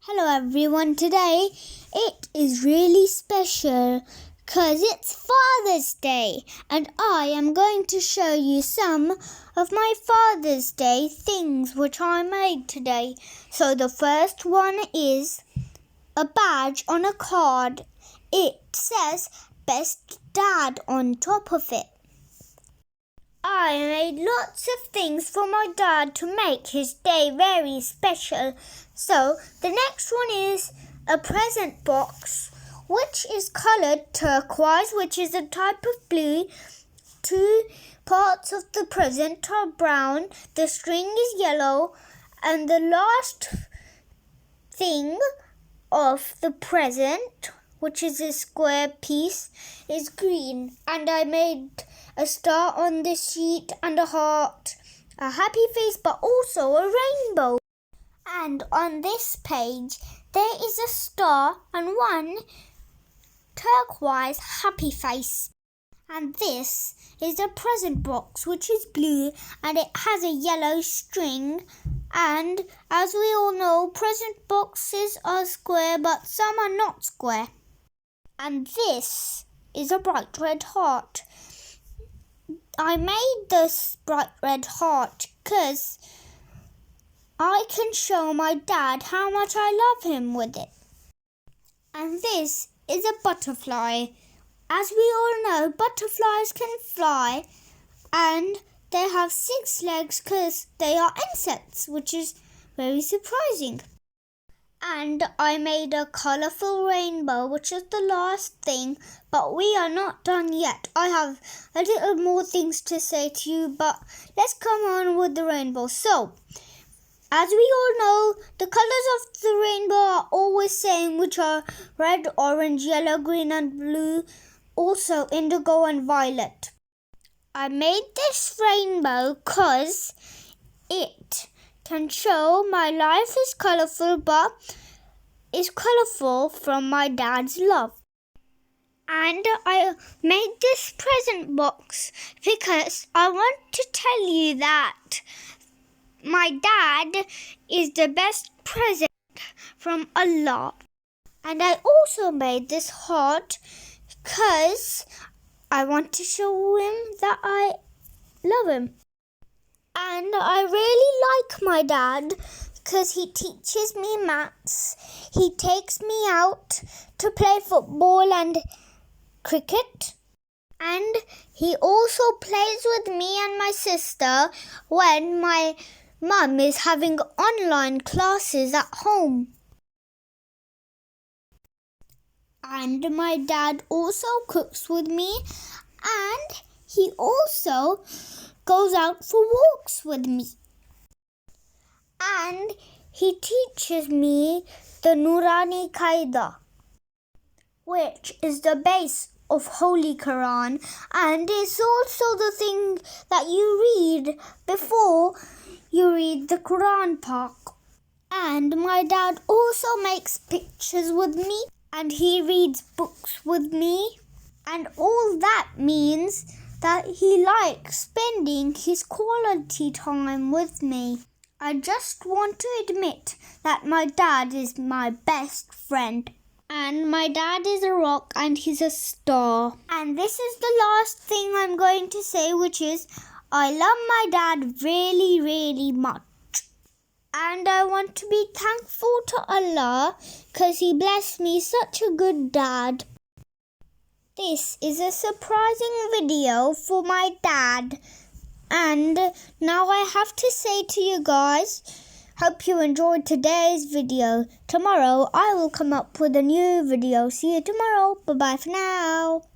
Hello everyone, today it is really special because it's Father's Day and I am going to show you some of my Father's Day things which I made today. So the first one is a badge on a card. It says Best Dad on top of it. I made lots of things for my dad to make his day very special. So the next one is a present box, which is coloured turquoise, which is a type of blue. Two parts of the present are brown, the string is yellow, and the last thing of the present, which is a square piece, is green. And I made a star on the sheet and a heart, a happy face, but also a rainbow. And on this page, there is a star and one turquoise happy face. And this is a present box, which is blue and it has a yellow string. And as we all know, present boxes are square, but some are not square. And this is a bright red heart. I made this bright red heart because I can show my dad how much I love him with it. And this is a butterfly. As we all know, butterflies can fly and they have 6 legs because they are insects, which is very surprising. And I made a colourful rainbow, which is the last thing, but we are not done yet. I have a little more things to say to you, but let's come on with the rainbow. So, as we all know, the colours of the rainbow are always same, which are red, orange, yellow, green and blue, also indigo and violet. I made this rainbow because it can show my life is colourful, but is colourful from my dad's love. And I made this present box because I want to tell you that my dad is the best present from Allah. And I also made this heart because I want to show him that I love him. And I really like my dad because he teaches me maths. He takes me out to play football and cricket. And he also plays with me and my sister when my mum is having online classes at home. And my dad also cooks with me and he also goes out for walks with me. And he teaches me the Nurani Qaida, which is the base of Holy Quran, and it's also the thing that you read before you read the Quran part. And my dad also makes pictures with me and he reads books with me, and all that means that he likes spending his quality time with me. I just want to admit that my dad is my best friend. And my dad is a rock and he's a star. And this is the last thing I'm going to say, which is I love my dad really, really much. And I want to be thankful to Allah because he blessed me such a good dad. This is a surprising video for my dad. And now I have to say to you guys, hope you enjoyed today's video. Tomorrow I will come up with a new video. See you tomorrow. Bye-bye for now.